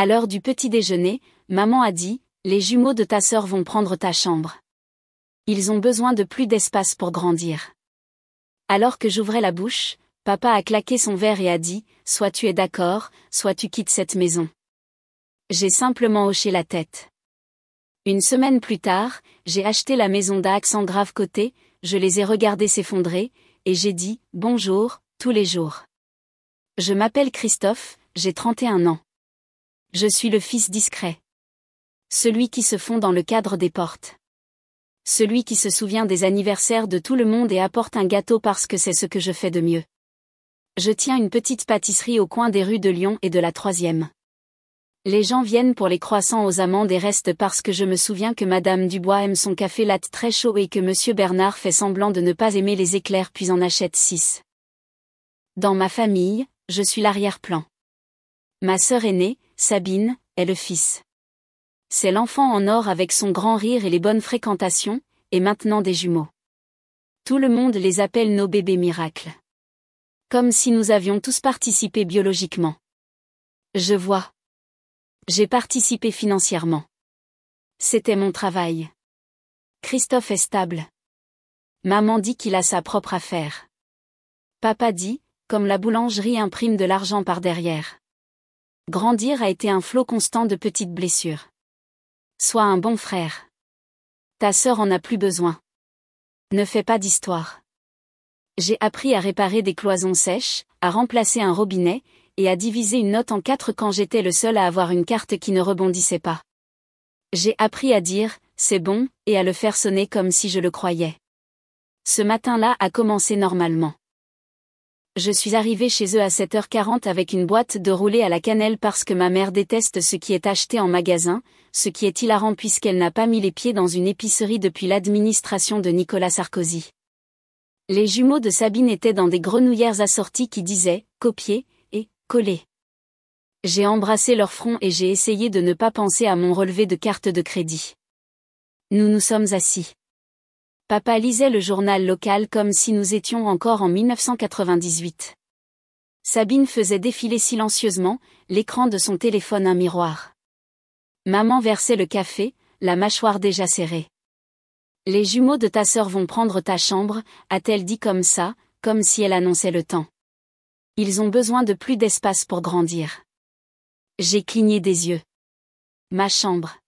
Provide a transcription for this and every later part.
À l'heure du petit déjeuner, maman a dit, les jumeaux de ta sœur vont prendre ta chambre. Ils ont besoin de plus d'espace pour grandir. Alors que j'ouvrais la bouche, papa a claqué son verre et a dit, soit tu es d'accord, soit tu quittes cette maison. J'ai simplement hoché la tête. Une semaine plus tard, j'ai acheté la maison d'Accent Grave Côté, je les ai regardés s'effondrer, et j'ai dit, bonjour, tous les jours. Je m'appelle Christophe, j'ai 31 ans. Je suis le fils discret. Celui qui se fond dans le cadre des portes. Celui qui se souvient des anniversaires de tout le monde et apporte un gâteau parce que c'est ce que je fais de mieux. Je tiens une petite pâtisserie au coin des rues de Lyon et de la 3e. Les gens viennent pour les croissants aux amandes et restent parce que je me souviens que Madame Dubois aime son café latte très chaud et que Monsieur Bernard fait semblant de ne pas aimer les éclairs puis en achète 6. Dans ma famille, je suis l'arrière-plan. Ma sœur aînée, Sabine, est le fils. C'est l'enfant en or avec son grand rire et les bonnes fréquentations, et maintenant des jumeaux. Tout le monde les appelle nos bébés miracles. Comme si nous avions tous participé biologiquement. Je vois. J'ai participé financièrement. C'était mon travail. Christophe est stable. Maman dit qu'il a sa propre affaire. Papa dit, comme la boulangerie imprime de l'argent par derrière. Grandir a été un flot constant de petites blessures. Sois un bon frère. Ta sœur en a plus besoin. Ne fais pas d'histoire. J'ai appris à réparer des cloisons sèches, à remplacer un robinet, et à diviser une note en 4 quand j'étais le seul à avoir une carte qui ne rebondissait pas. J'ai appris à dire « c'est bon » et à le faire sonner comme si je le croyais. Ce matin-là a commencé normalement. Je suis arrivée chez eux à 7h40 avec une boîte de roulés à la cannelle parce que ma mère déteste ce qui est acheté en magasin, ce qui est hilarant puisqu'elle n'a pas mis les pieds dans une épicerie depuis l'administration de Nicolas Sarkozy. Les jumeaux de Sabine étaient dans des grenouillères assorties qui disaient « copier » et « coller ». J'ai embrassé leur front et j'ai essayé de ne pas penser à mon relevé de carte de crédit. Nous nous sommes assis. Papa lisait le journal local comme si nous étions encore en 1998. Sabine faisait défiler silencieusement, l'écran de son téléphone un miroir. Maman versait le café, la mâchoire déjà serrée. Les jumeaux de ta sœur vont prendre ta chambre, a-t-elle dit comme ça, comme si elle annonçait le temps. Ils ont besoin de plus d'espace pour grandir. J'ai cligné des yeux. Ma chambre.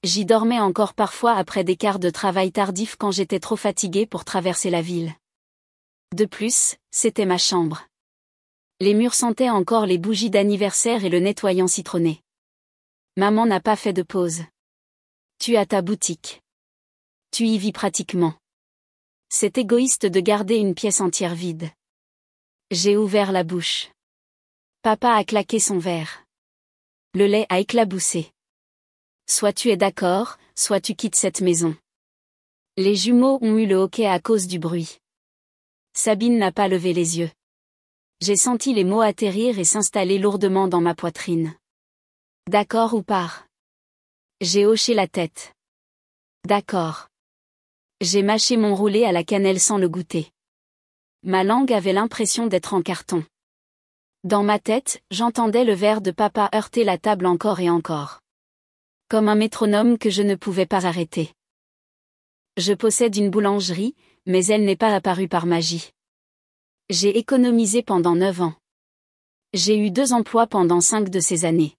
J'y dormais encore parfois après des quarts de travail tardif quand j'étais trop fatiguée pour traverser la ville. De plus, c'était ma chambre. Les murs sentaient encore les bougies d'anniversaire et le nettoyant citronné. Maman n'a pas fait de pause. Tu as ta boutique. Tu y vis pratiquement. C'est égoïste de garder une pièce entière vide. J'ai ouvert la bouche. Papa a claqué son verre. Le lait a éclaboussé. Soit tu es d'accord, soit tu quittes cette maison. Les jumeaux ont eu le hoquet à cause du bruit. Sabine n'a pas levé les yeux. J'ai senti les mots atterrir et s'installer lourdement dans ma poitrine. D'accord ou pas? J'ai hoché la tête. D'accord. J'ai mâché mon roulé à la cannelle sans le goûter. Ma langue avait l'impression d'être en carton. Dans ma tête, j'entendais le verre de papa heurter la table encore et encore. Comme un métronome que je ne pouvais pas arrêter. Je possède une boulangerie, mais elle n'est pas apparue par magie. J'ai économisé pendant 9 ans. J'ai eu 2 emplois pendant 5 de ces années.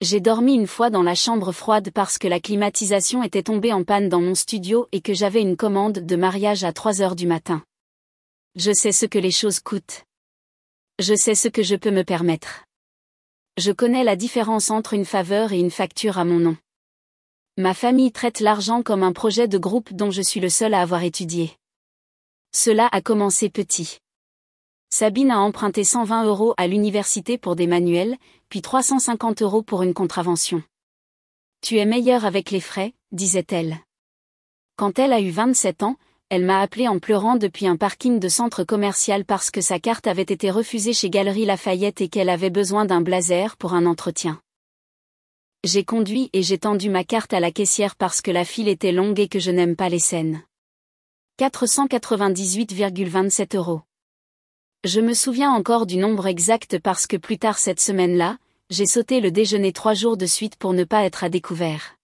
J'ai dormi une fois dans la chambre froide parce que la climatisation était tombée en panne dans mon studio et que j'avais une commande de mariage à 3h du matin. Je sais ce que les choses coûtent. Je sais ce que je peux me permettre. Je connais la différence entre une faveur et une facture à mon nom. Ma famille traite l'argent comme un projet de groupe dont je suis le seul à avoir étudié. Cela a commencé petit. Sabine a emprunté 120 € à l'université pour des manuels, puis 350 € pour une contravention. Tu es meilleure avec les frais, disait-elle. Quand elle a eu 27 ans, elle m'a appelé en pleurant depuis un parking de centre commercial parce que sa carte avait été refusée chez Galeries Lafayette et qu'elle avait besoin d'un blazer pour un entretien. J'ai conduit et j'ai tendu ma carte à la caissière parce que la file était longue et que je n'aime pas les scènes. 498,27 €. Je me souviens encore du nombre exact parce que plus tard cette semaine-là, j'ai sauté le déjeuner 3 jours de suite pour ne pas être à découvert.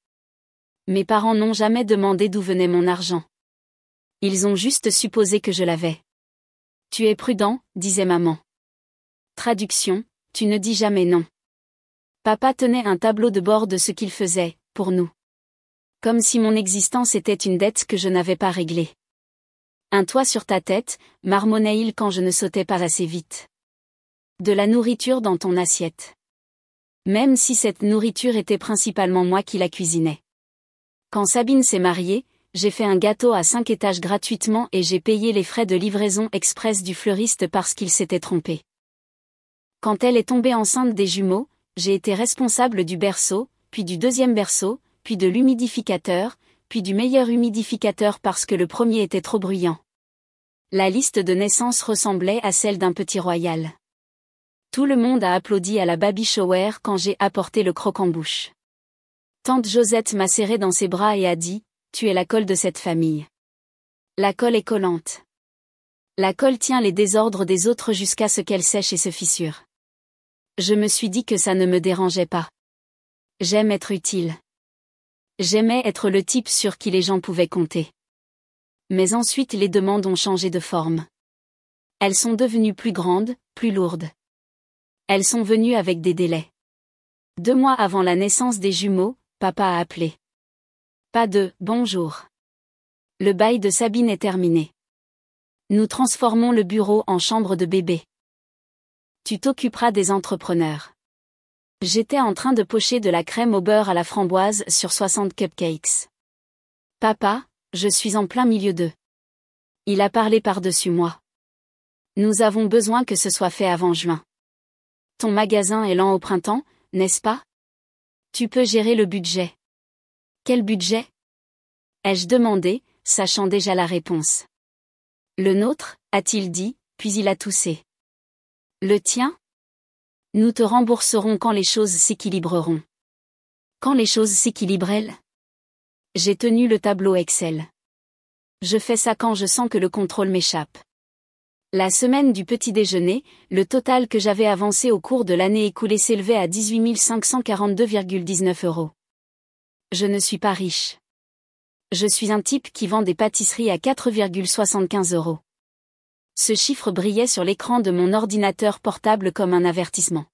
Mes parents n'ont jamais demandé d'où venait mon argent. Ils ont juste supposé que je l'avais. Tu es prudent, disait maman. Traduction, tu ne dis jamais non. Papa tenait un tableau de bord de ce qu'il faisait, pour nous. Comme si mon existence était une dette que je n'avais pas réglée. Un toit sur ta tête, marmonnait-il quand je ne sautais pas assez vite. De la nourriture dans ton assiette. Même si cette nourriture était principalement moi qui la cuisinais. Quand Sabine s'est mariée, j'ai fait un gâteau à 5 étages gratuitement et j'ai payé les frais de livraison express du fleuriste parce qu'il s'était trompé. Quand elle est tombée enceinte des jumeaux, j'ai été responsable du berceau, puis du deuxième berceau, puis de l'humidificateur, puis du meilleur humidificateur parce que le premier était trop bruyant. La liste de naissance ressemblait à celle d'un petit royal. Tout le monde a applaudi à la baby shower quand j'ai apporté le croque-en-bouche. Tante Josette m'a serré dans ses bras et a dit « Tu es la colle de cette famille. » La colle est collante. La colle tient les désordres des autres jusqu'à ce qu'elle sèche et se fissure. Je me suis dit que ça ne me dérangeait pas. J'aime être utile. J'aimais être le type sur qui les gens pouvaient compter. Mais ensuite les demandes ont changé de forme. Elles sont devenues plus grandes, plus lourdes. Elles sont venues avec des délais. 2 mois avant la naissance des jumeaux, papa a appelé. Pas de « bonjour ». Le bail de Sabine est terminé. Nous transformons le bureau en chambre de bébé. Tu t'occuperas des entrepreneurs. J'étais en train de pocher de la crème au beurre à la framboise sur 60 cupcakes. Papa, je suis en plein milieu d'eux. Il a parlé par-dessus moi. Nous avons besoin que ce soit fait avant juin. Ton magasin est lent au printemps, n'est-ce pas? Tu peux gérer le budget. Quel budget? Ai-je demandé, sachant déjà la réponse. Le nôtre, a-t-il dit, puis il a toussé. Le tien? Nous te rembourserons quand les choses s'équilibreront. Quand les choses s'équilibrent? J'ai tenu le tableau Excel. Je fais ça quand je sens que le contrôle m'échappe. La semaine du petit déjeuner, le total que j'avais avancé au cours de l'année écoulée s'élevait à 18 542,19 €. Je ne suis pas riche. Je suis un type qui vend des pâtisseries à 4,75 €. Ce chiffre brillait sur l'écran de mon ordinateur portable comme un avertissement.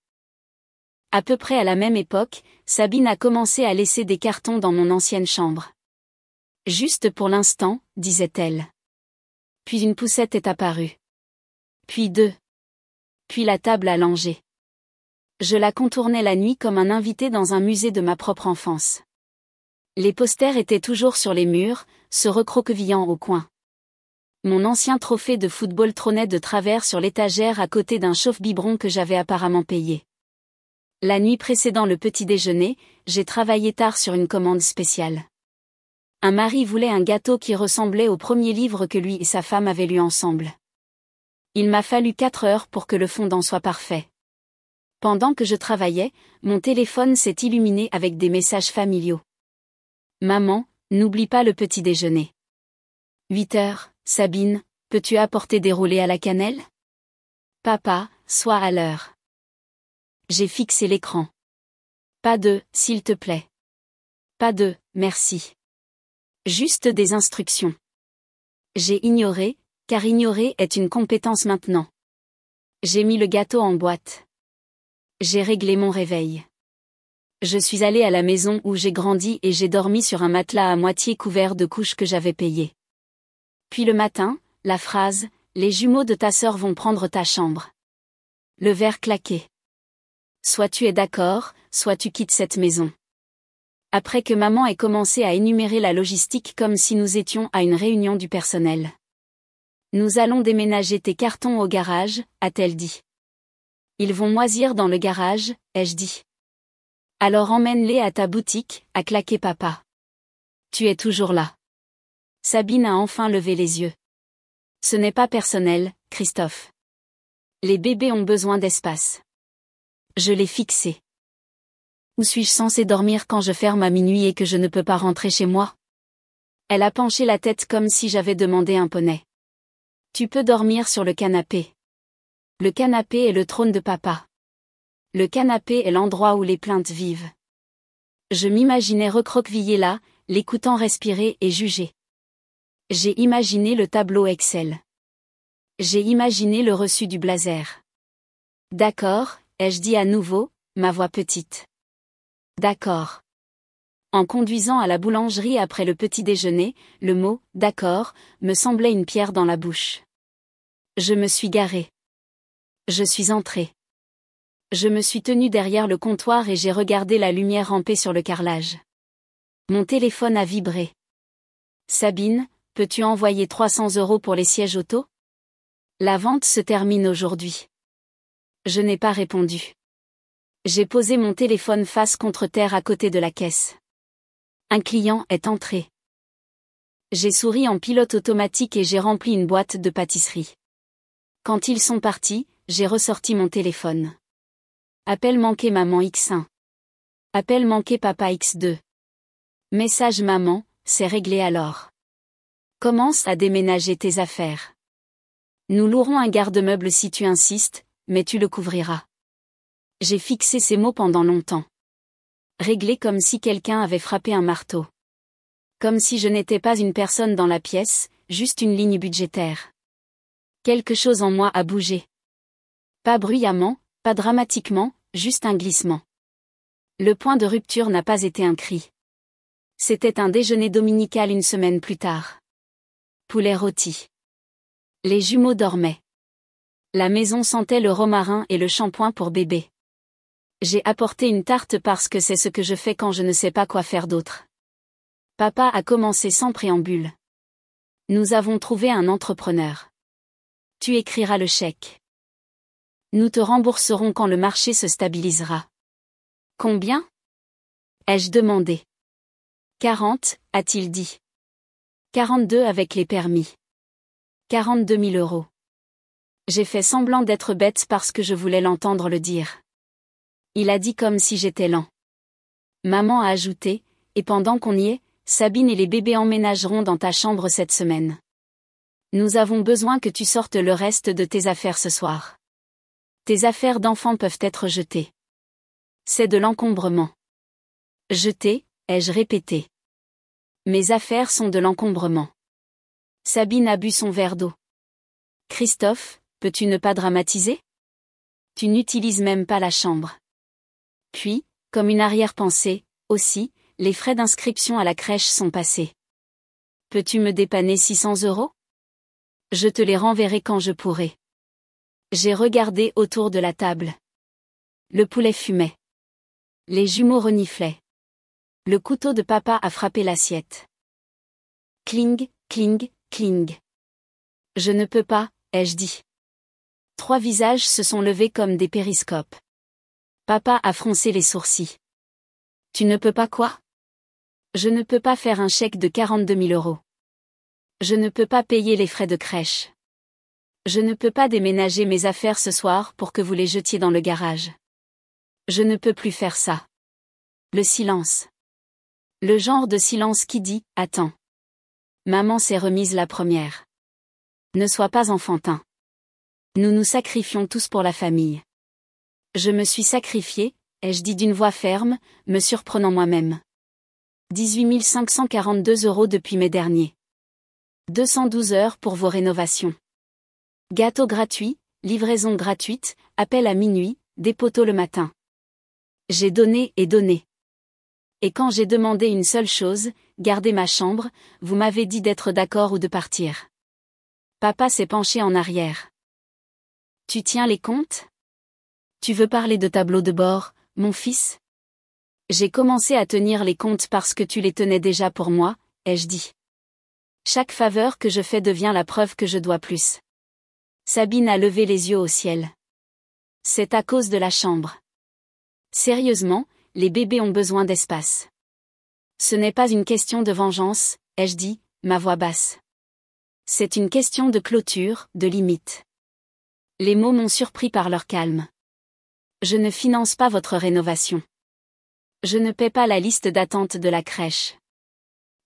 À peu près à la même époque, Sabine a commencé à laisser des cartons dans mon ancienne chambre. Juste pour l'instant, disait-elle. Puis une poussette est apparue. Puis 2. Puis la table à langer. Je la contournais la nuit comme un invité dans un musée de ma propre enfance. Les posters étaient toujours sur les murs, se recroquevillant au coin. Mon ancien trophée de football trônait de travers sur l'étagère à côté d'un chauffe-biberon que j'avais apparemment payé. La nuit précédant le petit déjeuner, j'ai travaillé tard sur une commande spéciale. Un mari voulait un gâteau qui ressemblait au premier livre que lui et sa femme avaient lu ensemble. Il m'a fallu 4 heures pour que le fondant soit parfait. Pendant que je travaillais, mon téléphone s'est illuminé avec des messages familiaux. Maman, n'oublie pas le petit déjeuner. 8 heures. Sabine, peux-tu apporter des roulés à la cannelle? Papa, sois à l'heure. J'ai fixé l'écran. Pas de « s'il te plaît ». Pas de « merci ». Juste des instructions. J'ai ignoré, car ignorer est une compétence maintenant. J'ai mis le gâteau en boîte. J'ai réglé mon réveil. Je suis allée à la maison où j'ai grandi et j'ai dormi sur un matelas à moitié couvert de couches que j'avais payées. Puis le matin, la phrase « Les jumeaux de ta sœur vont prendre ta chambre ». Le verre claqué. Soit tu es d'accord, soit tu quittes cette maison. Après que maman ait commencé à énumérer la logistique comme si nous étions à une réunion du personnel. Nous allons déménager tes cartons au garage, a-t-elle dit. Ils vont moisir dans le garage, ai-je dit. Alors emmène-les à ta boutique, a claqué papa. Tu es toujours là. Sabine a enfin levé les yeux. Ce n'est pas personnel, Christophe. Les bébés ont besoin d'espace. Je l'ai fixé. Où suis-je censée dormir quand je ferme à minuit et que je ne peux pas rentrer chez moi? Elle a penché la tête comme si j'avais demandé un poney. Tu peux dormir sur le canapé. Le canapé est le trône de papa. Le canapé est l'endroit où les plaintes vivent. Je m'imaginais recroquevillé là, l'écoutant respirer et juger. J'ai imaginé le tableau Excel. J'ai imaginé le reçu du blazer. D'accord, ai-je dit à nouveau, ma voix petite. D'accord. En conduisant à la boulangerie après le petit déjeuner, le mot « d'accord » me semblait une pierre dans la bouche. Je me suis garée. Je suis entrée. Je me suis tenue derrière le comptoir et j'ai regardé la lumière ramper sur le carrelage. Mon téléphone a vibré. Sabine, peux-tu envoyer 300 € pour les sièges auto? La vente se termine aujourd'hui. Je n'ai pas répondu. J'ai posé mon téléphone face contre terre à côté de la caisse. Un client est entré. J'ai souri en pilote automatique et j'ai rempli une boîte de pâtisserie. Quand ils sont partis, j'ai ressorti mon téléphone. Appel manqué maman X1. Appel manqué papa X2. Message maman, c'est réglé alors. Commence à déménager tes affaires. Nous louerons un garde-meuble si tu insistes, mais tu le couvriras. J'ai fixé ces mots pendant longtemps. Réglé comme si quelqu'un avait frappé un marteau. Comme si je n'étais pas une personne dans la pièce, juste une ligne budgétaire. Quelque chose en moi a bougé. Pas bruyamment, pas dramatiquement, juste un glissement. Le point de rupture n'a pas été un cri. C'était un déjeuner dominical une semaine plus tard. Poulet rôti. Les jumeaux dormaient. La maison sentait le romarin et le shampoing pour bébé. J'ai apporté une tarte parce que c'est ce que je fais quand je ne sais pas quoi faire d'autre. Papa a commencé sans préambule. Nous avons trouvé un entrepreneur. Tu écriras le chèque. Nous te rembourserons quand le marché se stabilisera. Combien? Ai-je demandé. 40, a-t-il dit. 42 avec les permis. 42 000 €. J'ai fait semblant d'être bête parce que je voulais l'entendre le dire. Il a dit comme si j'étais lent. Maman a ajouté, et pendant qu'on y est, Sabine et les bébés emménageront dans ta chambre cette semaine. Nous avons besoin que tu sortes le reste de tes affaires ce soir. Tes affaires d'enfants peuvent être jetées. C'est de l'encombrement. Jeter, ai-je répété. Mes affaires sont de l'encombrement. Sabine a bu son verre d'eau. Christophe, peux-tu ne pas dramatiser? Tu n'utilises même pas la chambre. Puis, comme une arrière-pensée, aussi, les frais d'inscription à la crèche sont passés. Peux-tu me dépanner 600 €? Je te les renverrai quand je pourrai. J'ai regardé autour de la table. Le poulet fumait. Les jumeaux reniflaient. Le couteau de papa a frappé l'assiette. Cling, cling, cling. Je ne peux pas, ai-je dit. 3 visages se sont levés comme des périscopes. Papa a froncé les sourcils. Tu ne peux pas quoi? Je ne peux pas faire un chèque de 42 000 €. Je ne peux pas payer les frais de crèche. Je ne peux pas déménager mes affaires ce soir pour que vous les jetiez dans le garage. Je ne peux plus faire ça. Le silence. Le genre de silence qui dit « Attends ». Maman s'est remise la première. Ne sois pas enfantin. Nous nous sacrifions tous pour la famille. Je me suis sacrifiée, ai-je dit d'une voix ferme, me surprenant moi-même. 18 542 € depuis mai dernier. 212 heures pour vos rénovations. Gâteau gratuit, livraison gratuite, appel à minuit, dépôt tôt le matin. J'ai donné et donné. Et quand j'ai demandé une seule chose, garder ma chambre, vous m'avez dit d'être d'accord ou de partir. Papa s'est penché en arrière. Tu tiens les comptes? Tu veux parler de tableau de bord, mon fils? J'ai commencé à tenir les comptes parce que tu les tenais déjà pour moi, ai-je dit. Chaque faveur que je fais devient la preuve que je dois plus. Sabine a levé les yeux au ciel. C'est à cause de la chambre. Sérieusement, les bébés ont besoin d'espace. Ce n'est pas une question de vengeance, ai-je dit, ma voix basse. C'est une question de clôture, de limite. Les mots m'ont surpris par leur calme. Je ne finance pas votre rénovation. Je ne paie pas la liste d'attente de la crèche.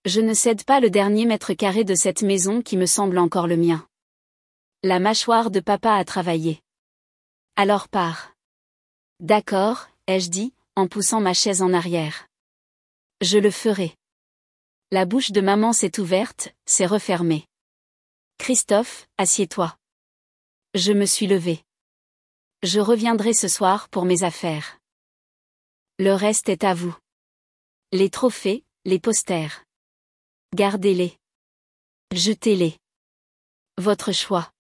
Je ne cède pas le dernier mètre carré de cette maison qui me semble encore le mien. La mâchoire de papa a travaillé. Alors pars. D'accord, ai-je dit, en poussant ma chaise en arrière. Je le ferai. La bouche de maman s'est ouverte, s'est refermée. Christophe, assieds-toi. Je me suis levée. Je reviendrai ce soir pour mes affaires. Le reste est à vous. Les trophées, les posters. Gardez-les. Jetez-les. Votre choix.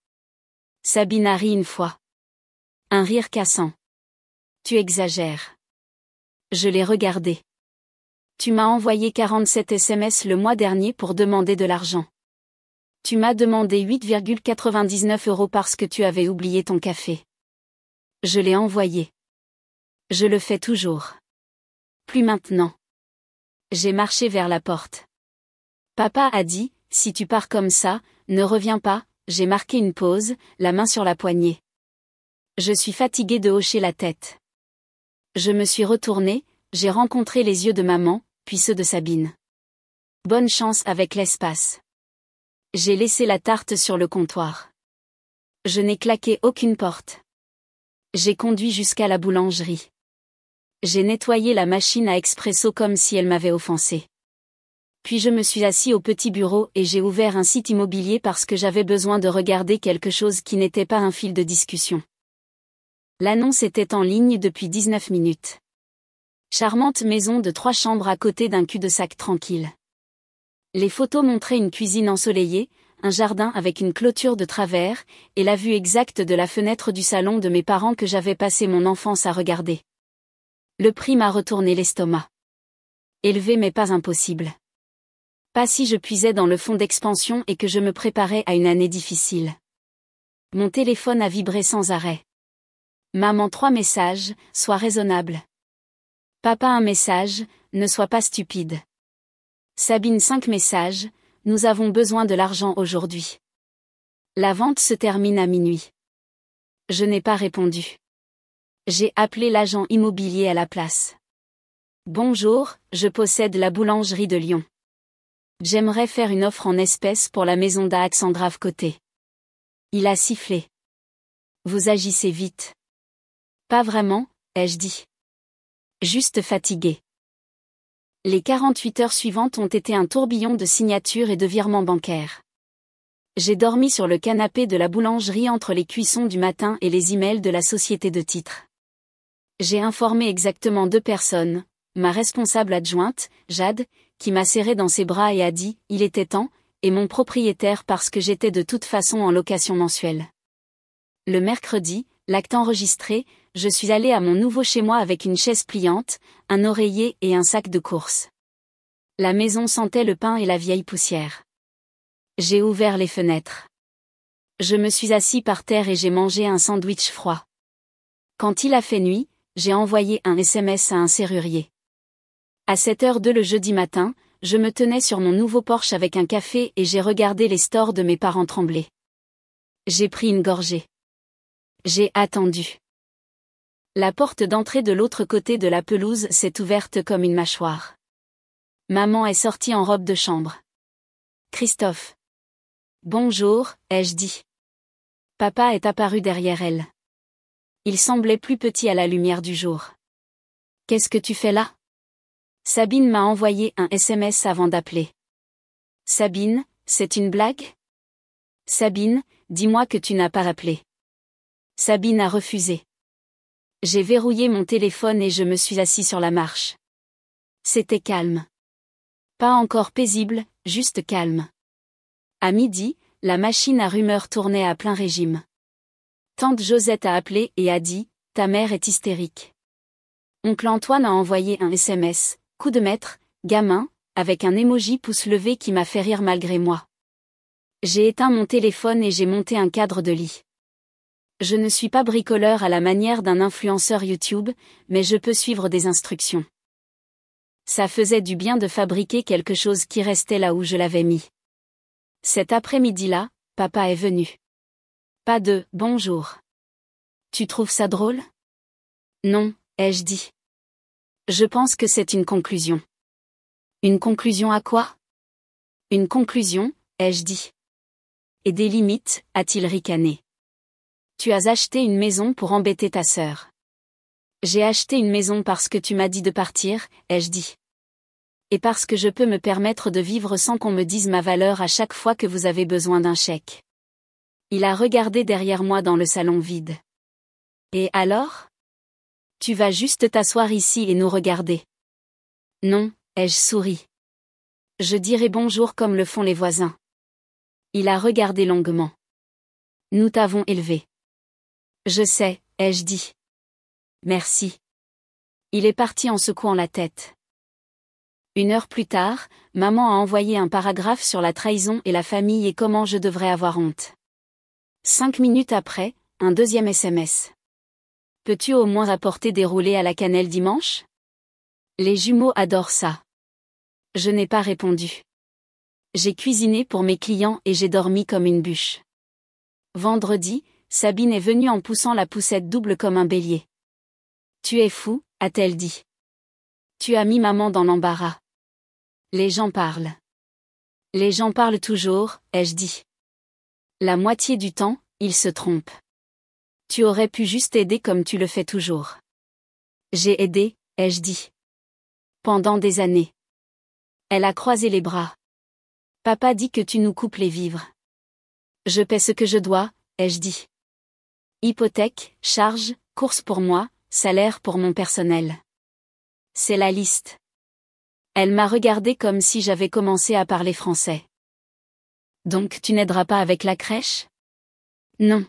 Sabine a ri une fois. Un rire cassant. Tu exagères. Je l'ai regardé. Tu m'as envoyé 47 SMS le mois dernier pour demander de l'argent. Tu m'as demandé 8,99 € parce que tu avais oublié ton café. Je l'ai envoyé. Je le fais toujours. Plus maintenant. J'ai marché vers la porte. Papa a dit, si tu pars comme ça, ne reviens pas, j'ai marqué une pause, la main sur la poignée. Je suis fatiguée de hocher la tête. Je me suis retournée, j'ai rencontré les yeux de maman, puis ceux de Sabine. Bonne chance avec l'espace. J'ai laissé la tarte sur le comptoir. Je n'ai claqué aucune porte. J'ai conduit jusqu'à la boulangerie. J'ai nettoyé la machine à expresso comme si elle m'avait offensé. Puis je me suis assis au petit bureau et j'ai ouvert un site immobilier parce que j'avais besoin de regarder quelque chose qui n'était pas un fil de discussion. L'annonce était en ligne depuis 19 minutes. Charmante maison de 3 chambres à côté d'un cul-de-sac tranquille. Les photos montraient une cuisine ensoleillée, un jardin avec une clôture de travers, et la vue exacte de la fenêtre du salon de mes parents que j'avais passé mon enfance à regarder. Le prix m'a retourné l'estomac. Élevé mais pas impossible. Pas si je puisais dans le fond d'expansion et que je me préparais à une année difficile. Mon téléphone a vibré sans arrêt. Maman 3 messages, sois raisonnable. Papa 1 message, ne sois pas stupide. Sabine 5 messages, nous avons besoin de l'argent aujourd'hui. La vente se termine à minuit. Je n'ai pas répondu. J'ai appelé l'agent immobilier à la place. Bonjour, je possède la boulangerie de Lyon. J'aimerais faire une offre en espèces pour la maison d'Alexandra Côté. Il a sifflé. Vous agissez vite. Pas vraiment, ai-je dit. Juste fatigué. Les 48 heures suivantes ont été un tourbillon de signatures et de virements bancaires. J'ai dormi sur le canapé de la boulangerie entre les cuissons du matin et les emails de la société de titres. J'ai informé exactement 2 personnes, ma responsable adjointe, Jade, qui m'a serré dans ses bras et a dit « il était temps », et mon propriétaire parce que j'étais de toute façon en location mensuelle. Le mercredi, l'acte enregistré, je suis allée à mon nouveau chez-moi avec une chaise pliante, un oreiller et un sac de courses. La maison sentait le pain et la vieille poussière. J'ai ouvert les fenêtres. Je me suis assis par terre et j'ai mangé un sandwich froid. Quand il a fait nuit, j'ai envoyé un SMS à un serrurier. À 7h02 le jeudi matin, je me tenais sur mon nouveau Porsche avec un café et j'ai regardé les stores de mes parents trembler. J'ai pris une gorgée. J'ai attendu. La porte d'entrée de l'autre côté de la pelouse s'est ouverte comme une mâchoire. Maman est sortie en robe de chambre. Christophe. Bonjour, ai-je dit. Papa est apparu derrière elle. Il semblait plus petit à la lumière du jour. Qu'est-ce que tu fais là? Sabine m'a envoyé un SMS avant d'appeler. Sabine, c'est une blague? Sabine, dis-moi que tu n'as pas appelé. Sabine a refusé. J'ai verrouillé mon téléphone et je me suis assis sur la marche. C'était calme. Pas encore paisible, juste calme. À midi, la machine à rumeurs tournait à plein régime. Tante Josette a appelé et a dit « Ta mère est hystérique ». Oncle Antoine a envoyé un SMS, coup de maître, gamin, avec un emoji pouce levé qui m'a fait rire malgré moi. J'ai éteint mon téléphone et j'ai monté un cadre de lit. Je ne suis pas bricoleur à la manière d'un influenceur YouTube, mais je peux suivre des instructions. Ça faisait du bien de fabriquer quelque chose qui restait là où je l'avais mis. Cet après-midi-là, papa est venu. Pas de « bonjour ». Tu trouves ça drôle? Non, ai-je dit. Je pense que c'est une conclusion. Une conclusion à quoi? Une conclusion, ai-je dit. Et des limites, a-t-il ricané. Tu as acheté une maison pour embêter ta sœur. J'ai acheté une maison parce que tu m'as dit de partir, ai-je dit. Et parce que je peux me permettre de vivre sans qu'on me dise ma valeur à chaque fois que vous avez besoin d'un chèque. Il a regardé derrière moi dans le salon vide. Et alors? Tu vas juste t'asseoir ici et nous regarder. Non, ai-je souri. Je dirai bonjour comme le font les voisins. Il a regardé longuement. Nous t'avons élevé. Je sais, ai-je dit. Merci. Il est parti en secouant la tête. 1 heure plus tard, maman a envoyé un paragraphe sur la trahison et la famille et comment je devrais avoir honte. 5 minutes après, un deuxième SMS. Peux-tu au moins apporter des roulés à la cannelle dimanche? Les jumeaux adorent ça. Je n'ai pas répondu. J'ai cuisiné pour mes clients et j'ai dormi comme une bûche. Vendredi, Sabine est venue en poussant la poussette double comme un bélier. Tu es fou, a-t-elle dit. Tu as mis maman dans l'embarras. Les gens parlent. Les gens parlent toujours, ai-je dit. La moitié du temps, ils se trompent. Tu aurais pu juste aider comme tu le fais toujours. J'ai aidé, ai-je dit. Pendant des années. Elle a croisé les bras. Papa dit que tu nous coupes les vivres. Je paie ce que je dois, ai-je dit. Hypothèque, charges, courses pour moi, salaire pour mon personnel. C'est la liste. Elle m'a regardé comme si j'avais commencé à parler français. Donc tu n'aideras pas avec la crèche? Non.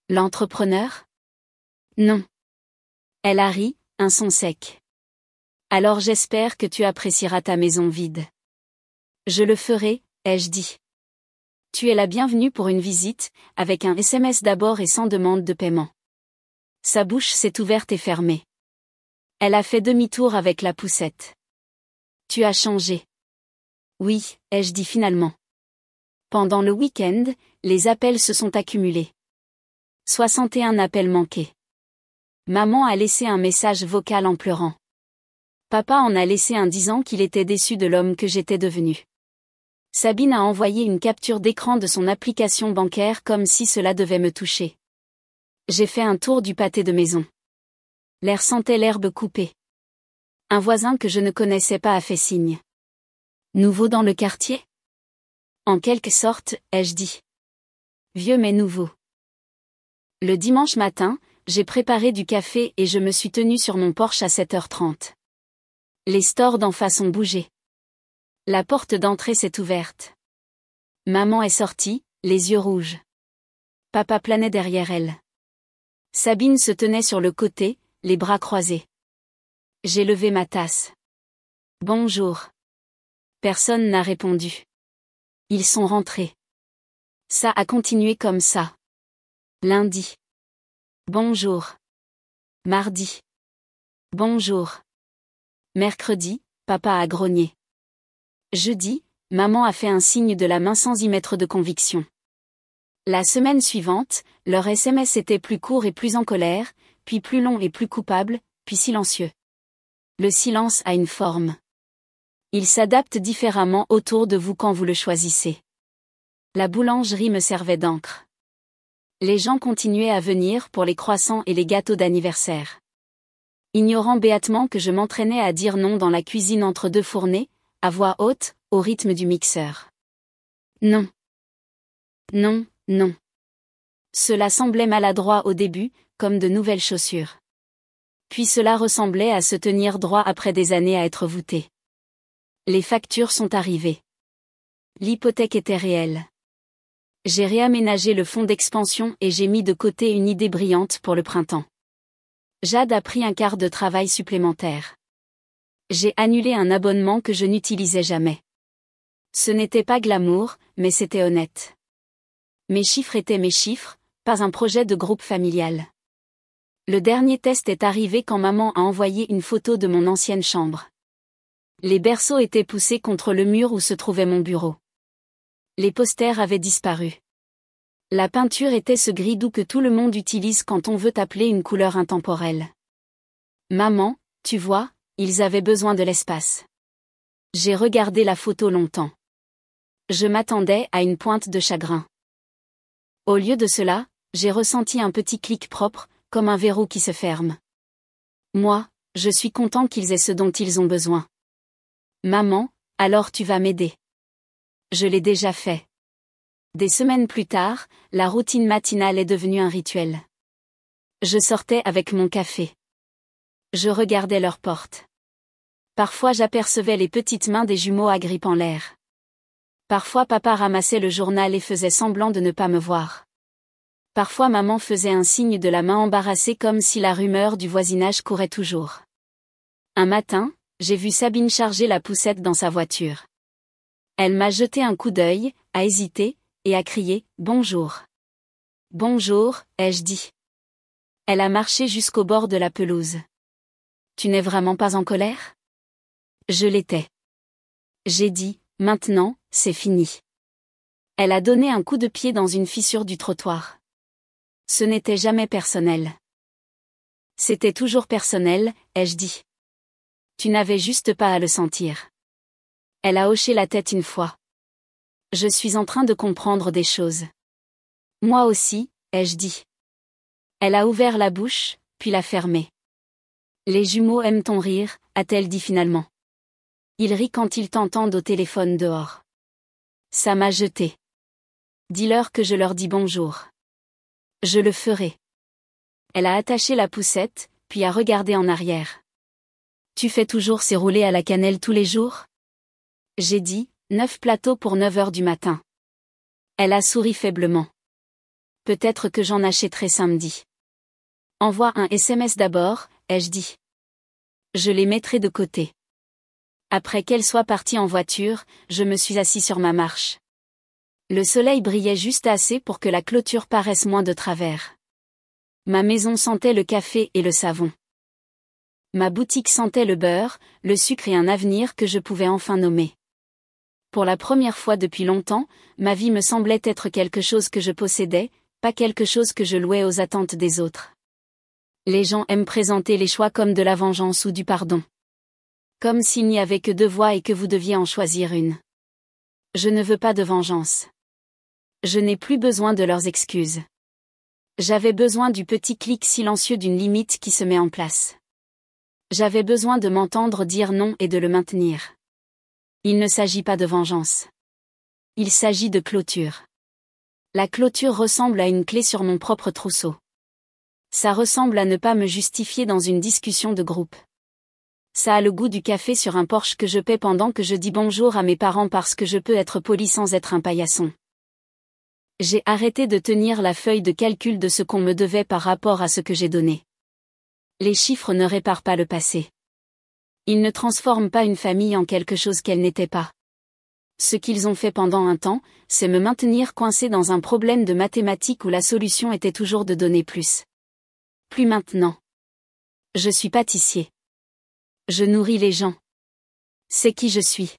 L'entrepreneur? Non. Elle a ri, un son sec. Alors j'espère que tu apprécieras ta maison vide. Je le ferai, ai-je dit. Tu es la bienvenue pour une visite, avec un SMS d'abord et sans demande de paiement. Sa bouche s'est ouverte et fermée. Elle a fait demi-tour avec la poussette. Tu as changé. Oui, ai-je dit finalement. Pendant le week-end, les appels se sont accumulés. 61 appels manqués. Maman a laissé un message vocal en pleurant. Papa en a laissé un disant qu'il était déçu de l'homme que j'étais devenu. Sabine a envoyé une capture d'écran de son application bancaire comme si cela devait me toucher. J'ai fait un tour du pâté de maison. L'air sentait l'herbe coupée. Un voisin que je ne connaissais pas a fait signe. Nouveau dans le quartier? En quelque sorte, ai-je dit. Vieux mais nouveau. Le dimanche matin, j'ai préparé du café et je me suis tenue sur mon porche à 7h30. Les stores d'en face ont bougé. La porte d'entrée s'est ouverte. Maman est sortie, les yeux rouges. Papa planait derrière elle. Sabine se tenait sur le côté, les bras croisés. J'ai levé ma tasse. Bonjour. Personne n'a répondu. Ils sont rentrés. Ça a continué comme ça. Lundi. Bonjour. Mardi. Bonjour. Mercredi, papa a grogné. Jeudi, maman a fait un signe de la main sans y mettre de conviction. La semaine suivante, leur SMS était plus court et plus en colère, puis plus long et plus coupable, puis silencieux. Le silence a une forme. Il s'adapte différemment autour de vous quand vous le choisissez. La boulangerie me servait d'encre. Les gens continuaient à venir pour les croissants et les gâteaux d'anniversaire. Ignorant béatement que je m'entraînais à dire non dans la cuisine entre deux fournées, à voix haute, au rythme du mixeur. Non. Non, non. Cela semblait maladroit au début, comme de nouvelles chaussures. Puis cela ressemblait à se tenir droit après des années à être voûté. Les factures sont arrivées. L'hypothèque était réelle. J'ai réaménagé le fonds d'expansion et j'ai mis de côté une idée brillante pour le printemps. Jade a pris un quart de travail supplémentaire. J'ai annulé un abonnement que je n'utilisais jamais. Ce n'était pas glamour, mais c'était honnête. Mes chiffres étaient mes chiffres, pas un projet de groupe familial. Le dernier test est arrivé quand maman a envoyé une photo de mon ancienne chambre. Les berceaux étaient poussés contre le mur où se trouvait mon bureau. Les posters avaient disparu. La peinture était ce gris doux que tout le monde utilise quand on veut appeler une couleur intemporelle. Maman, tu vois, ils avaient besoin de l'espace. J'ai regardé la photo longtemps. Je m'attendais à une pointe de chagrin. Au lieu de cela, j'ai ressenti un petit clic propre, comme un verrou qui se ferme. Moi, je suis content qu'ils aient ce dont ils ont besoin. Maman, alors tu vas m'aider. Je l'ai déjà fait. Des semaines plus tard, la routine matinale est devenue un rituel. Je sortais avec mon café. Je regardais leurs portes. Parfois j'apercevais les petites mains des jumeaux agrippant l'air. Parfois papa ramassait le journal et faisait semblant de ne pas me voir. Parfois maman faisait un signe de la main embarrassée comme si la rumeur du voisinage courait toujours. Un matin, j'ai vu Sabine charger la poussette dans sa voiture. Elle m'a jeté un coup d'œil, a hésité, et a crié « Bonjour ». « Bonjour », ai-je dit. Elle a marché jusqu'au bord de la pelouse. « Tu n'es vraiment pas en colère ?» Je l'étais. J'ai dit « Maintenant, c'est fini ». Elle a donné un coup de pied dans une fissure du trottoir. Ce n'était jamais personnel. C'était toujours personnel, ai-je dit. Tu n'avais juste pas à le sentir. Elle a hoché la tête une fois. Je suis en train de comprendre des choses. Moi aussi, ai-je dit. Elle a ouvert la bouche, puis l'a fermée. Les jumeaux aiment ton rire, a-t-elle dit finalement. Ils rient quand ils t'entendent au téléphone dehors. Ça m'a jeté. Dis-leur que je leur dis bonjour. Je le ferai. Elle a attaché la poussette, puis a regardé en arrière. Tu fais toujours ces roulés à la cannelle tous les jours ? J'ai dit, 9 plateaux pour 9 heures du matin. Elle a souri faiblement. Peut-être que j'en achèterai samedi. Envoie un SMS d'abord, ai-je dit. Je les mettrai de côté. Après qu'elle soit partie en voiture, je me suis assis sur ma marche. Le soleil brillait juste assez pour que la clôture paraisse moins de travers. Ma maison sentait le café et le savon. Ma boutique sentait le beurre, le sucre et un avenir que je pouvais enfin nommer. Pour la première fois depuis longtemps, ma vie me semblait être quelque chose que je possédais, pas quelque chose que je louais aux attentes des autres. Les gens aiment présenter les choix comme de la vengeance ou du pardon. Comme s'il n'y avait que 2 voies et que vous deviez en choisir une. Je ne veux pas de vengeance. Je n'ai plus besoin de leurs excuses. J'avais besoin du petit clic silencieux d'une limite qui se met en place. J'avais besoin de m'entendre dire non et de le maintenir. Il ne s'agit pas de vengeance. Il s'agit de clôture. La clôture ressemble à une clé sur mon propre trousseau. Ça ressemble à ne pas me justifier dans une discussion de groupe. Ça a le goût du café sur un Porsche que je paie pendant que je dis bonjour à mes parents parce que je peux être poli sans être un paillasson. J'ai arrêté de tenir la feuille de calcul de ce qu'on me devait par rapport à ce que j'ai donné. Les chiffres ne réparent pas le passé. Ils ne transforment pas une famille en quelque chose qu'elle n'était pas. Ce qu'ils ont fait pendant un temps, c'est me maintenir coincé dans un problème de mathématiques où la solution était toujours de donner plus. Plus maintenant. Je suis pâtissier. Je nourris les gens. C'est qui je suis.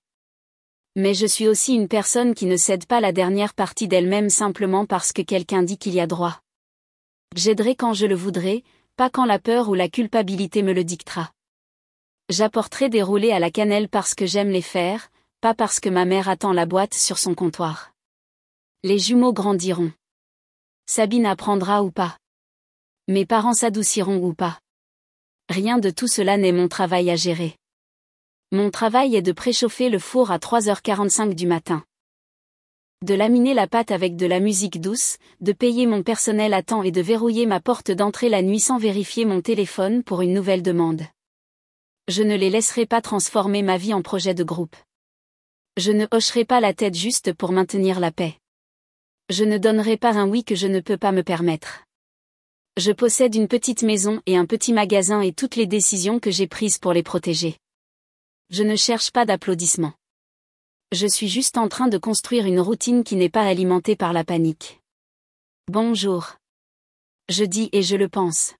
Mais je suis aussi une personne qui ne cède pas la dernière partie d'elle-même simplement parce que quelqu'un dit qu'il y a droit. J'aiderai quand je le voudrai, pas quand la peur ou la culpabilité me le dictera. J'apporterai des roulés à la cannelle parce que j'aime les faire, pas parce que ma mère attend la boîte sur son comptoir. Les jumeaux grandiront. Sabine apprendra ou pas. Mes parents s'adouciront ou pas. Rien de tout cela n'est mon travail à gérer. Mon travail est de préchauffer le four à 3h45 du matin. De laminer la pâte avec de la musique douce, de payer mon personnel à temps et de verrouiller ma porte d'entrée la nuit sans vérifier mon téléphone pour une nouvelle demande. Je ne les laisserai pas transformer ma vie en projet de groupe. Je ne hocherai pas la tête juste pour maintenir la paix. Je ne donnerai pas un oui que je ne peux pas me permettre. Je possède une petite maison et un petit magasin et toutes les décisions que j'ai prises pour les protéger. Je ne cherche pas d'applaudissements. Je suis juste en train de construire une routine qui n'est pas alimentée par la panique. Bonjour. Je dis et je le pense.